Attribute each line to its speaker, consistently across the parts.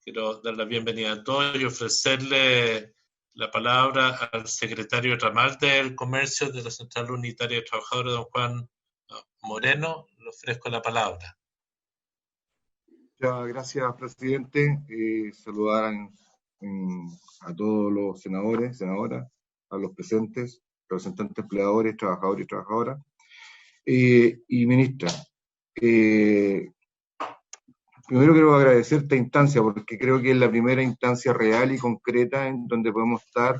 Speaker 1: Quiero dar la bienvenida a todos y ofrecerle la palabra al secretario ramal del Comercio de la Central Unitaria de Trabajadores, don Juan Moreno. Le ofrezco la palabra.
Speaker 2: Muchas gracias, presidente. Saludar a todos los senadores, senadoras, a los presentes, representantes empleadores, trabajadores y trabajadoras, y ministra. Primero quiero agradecer esta instancia porque creo que es la primera instancia real y concreta en donde podemos estar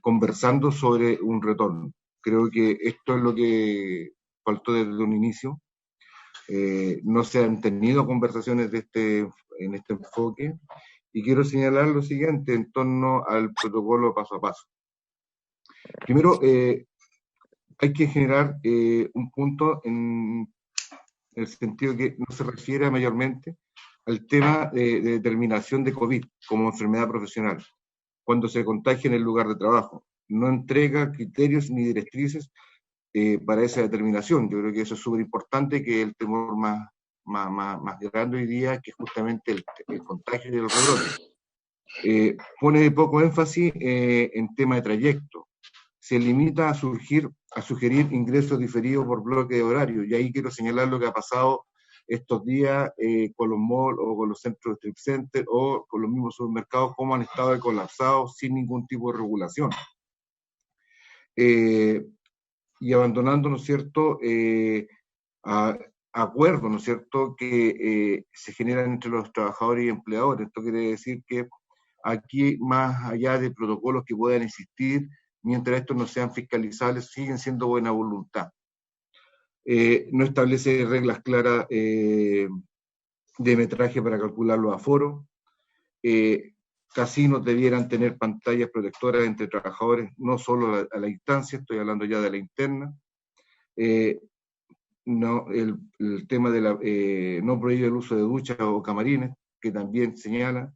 Speaker 2: conversando sobre un retorno. Creo que esto es lo que faltó desde un inicio. No se han tenido conversaciones en este enfoque, y quiero señalar lo siguiente en torno al protocolo paso a paso. Primero, hay que generar un punto en el sentido que no se refiere mayormente al tema de determinación de COVID como enfermedad profesional, cuando se contagia en el lugar de trabajo. No entrega criterios ni directrices para esa determinación. Yo creo que eso es súper importante, que el temor más grande hoy día, que es justamente el contagio y el rebrote. Pone poco énfasis en tema de trayecto. Se limita a sugerir ingresos diferidos por bloque de horario, y ahí quiero señalar lo que ha pasado estos días con los malls o con los centros de strip center o con los mismos supermercados, cómo han estado colapsados sin ningún tipo de regulación. Y abandonando, ¿no es cierto?, acuerdos, ¿no es cierto?, que se generan entre los trabajadores y empleadores. Esto quiere decir que aquí, más allá de protocolos que puedan existir, mientras estos no sean fiscalizables, siguen siendo buena voluntad. No establece reglas claras de metraje para calcular los aforos. Casinos debieran tener pantallas protectoras entre trabajadores, no solo a la instancia, estoy hablando ya de la interna. No, el tema de no prohíbe el uso de duchas o camarines, que también señala.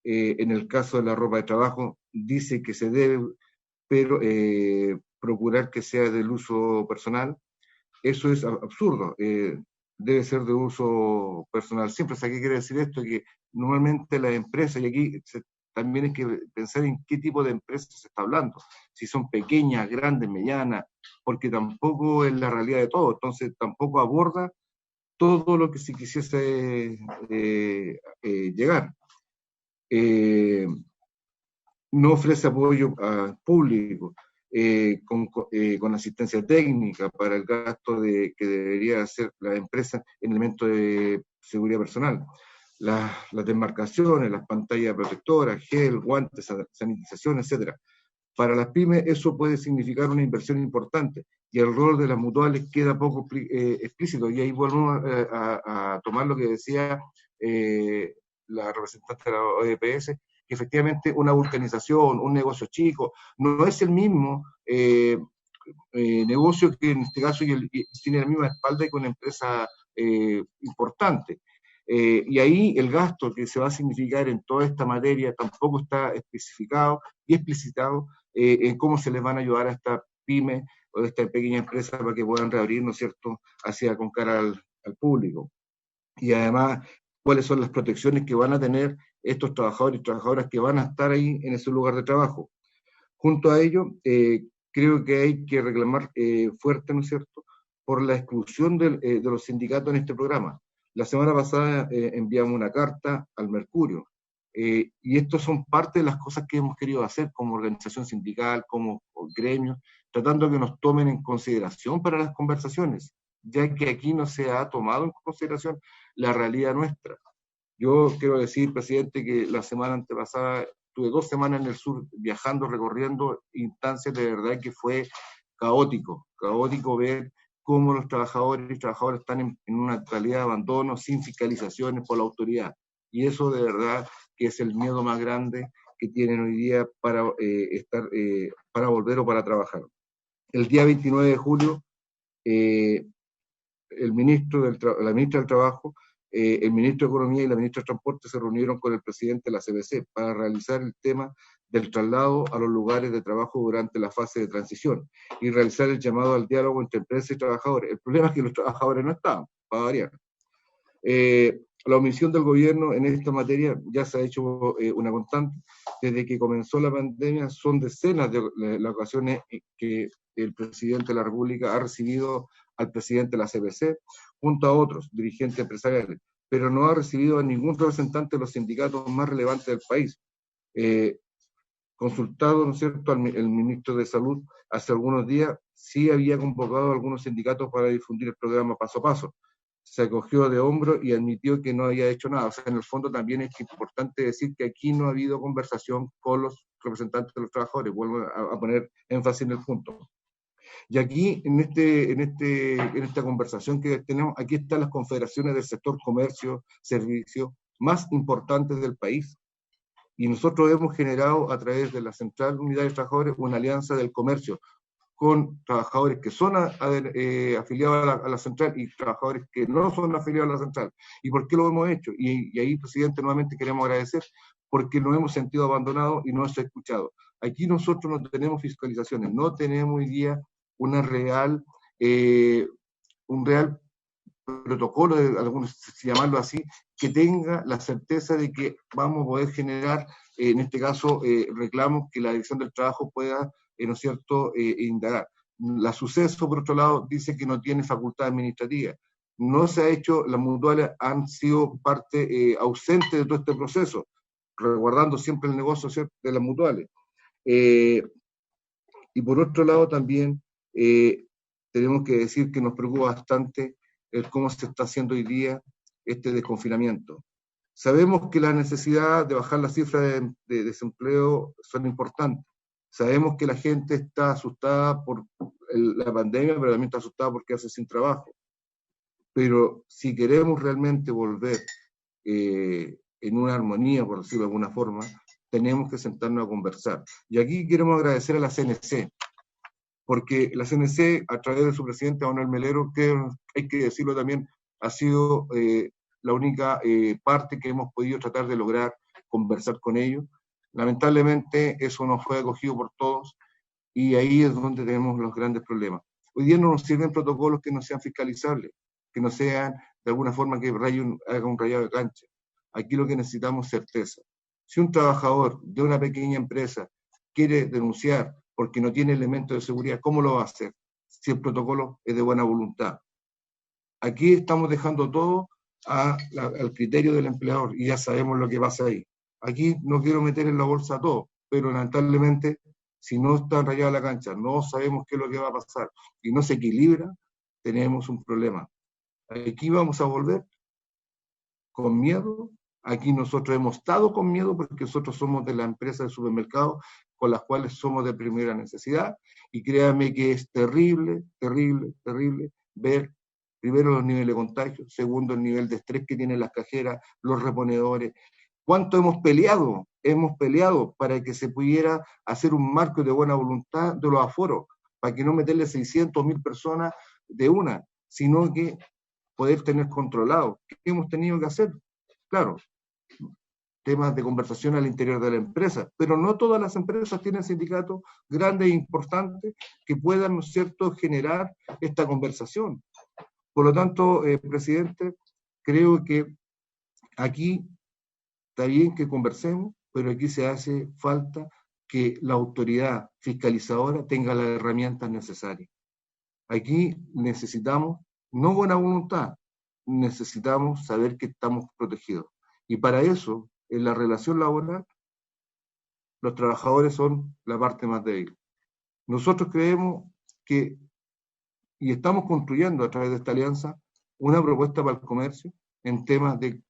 Speaker 2: En el caso de la ropa de trabajo, dice que se debe, pero procurar que sea del uso personal. Eso es absurdo. Debe ser de uso personal siempre. O sea, ¿qué quiere decir esto? Que normalmente las empresas, y aquí también hay que pensar en qué tipo de empresas se está hablando, si son pequeñas, grandes, medianas, porque tampoco es la realidad de todo, entonces tampoco aborda todo lo que se quisiese llegar. No ofrece apoyo público con asistencia técnica para el gasto que debería hacer la empresa en elementos de seguridad personal. Las demarcaciones, las pantallas protectoras, gel, guantes, sanitización, etc. Para las pymes eso puede significar una inversión importante y el rol de las mutuales queda poco explícito. Y ahí vuelvo a tomar lo que decía la representante de la OEPS, que efectivamente una vulcanización, un negocio chico, no es el mismo negocio que en este caso tiene la misma espalda que una empresa importante. Y ahí el gasto que se va a significar en toda esta materia tampoco está especificado y explicitado en cómo se les van a ayudar a esta pyme o a esta pequeña empresa para que puedan reabrir, ¿no es cierto?, con cara al público. Y además, cuáles son las protecciones que van a tener estos trabajadores y trabajadoras que van a estar ahí en ese lugar de trabajo. Junto a ello, creo que hay que reclamar fuerte, ¿no es cierto?, por la exclusión de los sindicatos en este programa. La semana pasada enviamos una carta al Mercurio, y estos son parte de las cosas que hemos querido hacer como organización sindical, como gremio, tratando de que nos tomen en consideración para las conversaciones, ya que aquí no se ha tomado en consideración la realidad nuestra. Yo quiero decir, presidente, que la semana antepasada tuve 2 semanas en el sur viajando, recorriendo instancias, de verdad que fue caótico ver cómo los trabajadores y trabajadoras están en una totalidad de abandono, sin fiscalizaciones por la autoridad. Y eso de verdad que es el miedo más grande que tienen hoy día para para volver o para trabajar. El día 29 de julio, la ministra del Trabajo, el ministro de Economía y la ministra de Transporte se reunieron con el presidente de la CBC para realizar el tema del traslado a los lugares de trabajo durante la fase de transición y realizar el llamado al diálogo entre empresas y trabajadores. El problema es que los trabajadores no estaban, para variar. La omisión del gobierno en esta materia ya se ha hecho una constante. Desde que comenzó la pandemia son decenas de las ocasiones que el presidente de la República ha recibido al presidente de la CPC, junto a otros dirigentes empresariales, pero no ha recibido a ningún representante de los sindicatos más relevantes del país. Consultado, ¿no es cierto?, el ministro de Salud hace algunos días, sí había convocado a algunos sindicatos para difundir el programa paso a paso. Se acogió de hombro y admitió que no había hecho nada. O sea, en el fondo también es importante decir que aquí no ha habido conversación con los representantes de los trabajadores. Vuelvo a poner énfasis en el punto. Y aquí, en esta conversación que tenemos, aquí están las confederaciones del sector comercio, servicio, más importantes del país. Y nosotros hemos generado a través de la Central Unidad de Trabajadores una alianza del comercio con trabajadores que son afiliados a la central y trabajadores que no son afiliados a la central. ¿Y por qué lo hemos hecho? Y ahí, presidente, nuevamente queremos agradecer porque nos hemos sentido abandonados y no nos ha escuchado. Aquí nosotros no tenemos fiscalizaciones, no tenemos hoy día un real protocolo, de algunos llamarlo así, que tenga la certeza de que vamos a poder generar, en este caso, reclamos que la Dirección del Trabajo pueda, ¿no es cierto?, indagar. La Suceso, por otro lado, dice que no tiene facultad administrativa. No se ha hecho, las mutuales han sido parte ausente de todo este proceso, resguardando siempre el negocio, ¿cierto?, de las mutuales. Y por otro lado también tenemos que decir que nos preocupa bastante el cómo se está haciendo hoy día este desconfinamiento. Sabemos que la necesidad de bajar la cifra de desempleo son importantes. Sabemos que la gente está asustada por la pandemia, pero también está asustada porque hace sin trabajo. Pero si queremos realmente volver en una armonía, por decirlo de alguna forma, tenemos que sentarnos a conversar. Y aquí queremos agradecer a la CNC, porque la CNC, a través de su presidente Manuel Melero, que hay que decirlo también, ha sido la única parte que hemos podido tratar de lograr conversar con ellos. Lamentablemente eso no fue acogido por todos y ahí es donde tenemos los grandes problemas. Hoy día no nos sirven protocolos que no sean fiscalizables, que no sean de alguna forma que haga un rayado de cancha. Aquí lo que necesitamos es certeza. Si un trabajador de una pequeña empresa quiere denunciar porque no tiene elementos de seguridad, ¿cómo lo va a hacer? Si el protocolo es de buena voluntad. Aquí estamos dejando todo al criterio del empleador y ya sabemos lo que pasa ahí. Aquí no quiero meter en la bolsa todo, pero lamentablemente, si no está rayada la cancha, no sabemos qué es lo que va a pasar y no se equilibra, tenemos un problema. Aquí vamos a volver con miedo. Aquí nosotros hemos estado con miedo porque nosotros somos de la empresa de supermercados con las cuales somos de primera necesidad, y créanme que es terrible, terrible, terrible ver primero los niveles de contagio, segundo el nivel de estrés que tienen las cajeras, los reponedores. ¿Cuánto hemos peleado? Hemos peleado para que se pudiera hacer un marco de buena voluntad de los aforos, para que no meterle 600.000 personas de una, sino que poder tener controlado. ¿Qué hemos tenido que hacer? Claro, temas de conversación al interior de la empresa, pero no todas las empresas tienen sindicatos grandes e importantes que puedan, ¿no es cierto?, generar esta conversación. Por lo tanto, presidente, creo que aquí está bien que conversemos, pero aquí se hace falta que la autoridad fiscalizadora tenga las herramientas necesarias. Aquí necesitamos, no buena voluntad, necesitamos saber que estamos protegidos. Y para eso, en la relación laboral, los trabajadores son la parte más débil. Nosotros creemos que, y estamos construyendo a través de esta alianza, una propuesta para el comercio en temas de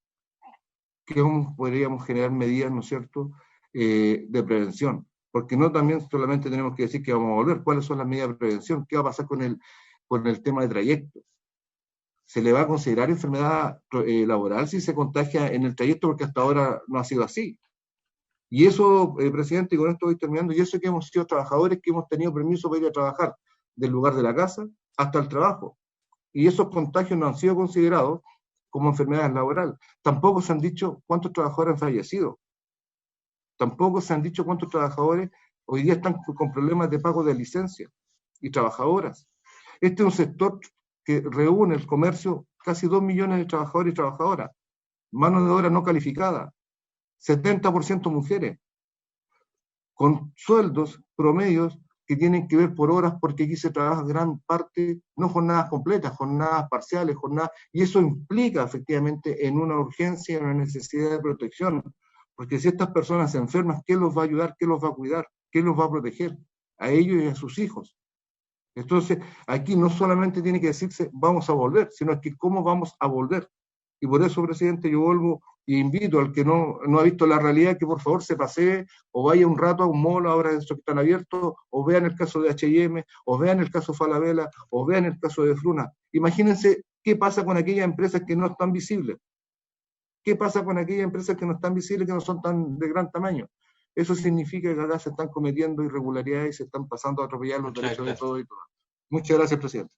Speaker 2: cómo podríamos generar medidas, ¿no es cierto?, de prevención. Porque no también solamente tenemos que decir que vamos a volver, cuáles son las medidas de prevención, qué va a pasar con el tema de trayectos. ¿Se le va a considerar enfermedad laboral si se contagia en el trayecto? Porque hasta ahora no ha sido así. Y eso, presidente, y con esto voy terminando, y eso que hemos sido trabajadores que hemos tenido permiso para ir a trabajar del lugar de la casa hasta el trabajo. Y esos contagios no han sido considerados como enfermedades laborales. Tampoco se han dicho cuántos trabajadores han fallecido. Tampoco se han dicho cuántos trabajadores hoy día están con problemas de pago de licencia y trabajadoras. Este es un sector que reúne el comercio casi 2 millones de trabajadores y trabajadoras. mano de obra no calificada, 70% mujeres, con sueldos promedios que tienen que ver por horas, porque aquí se trabaja gran parte, no jornadas completas, jornadas parciales, y eso implica efectivamente en una urgencia, en una necesidad de protección, porque si estas personas se enferman, ¿qué los va a ayudar? ¿Qué los va a cuidar? ¿Qué los va a proteger? A ellos y a sus hijos. Entonces, aquí no solamente tiene que decirse vamos a volver, sino que cómo vamos a volver. Y por eso, presidente, yo vuelvo e invito al que no ha visto la realidad que por favor se pasee o vaya un rato a un mall ahora de estos que están abiertos, o vean el caso de H&M, o vean el caso Falabella, o vean el caso de Fruna. Imagínense qué pasa con aquellas empresas que no están visibles. ¿Qué pasa con aquellas empresas que no están visibles, que no son tan de gran tamaño? Eso significa que acá se están cometiendo irregularidades y se están pasando a atropellar los derechos de todos y todas. Muchas gracias, presidente.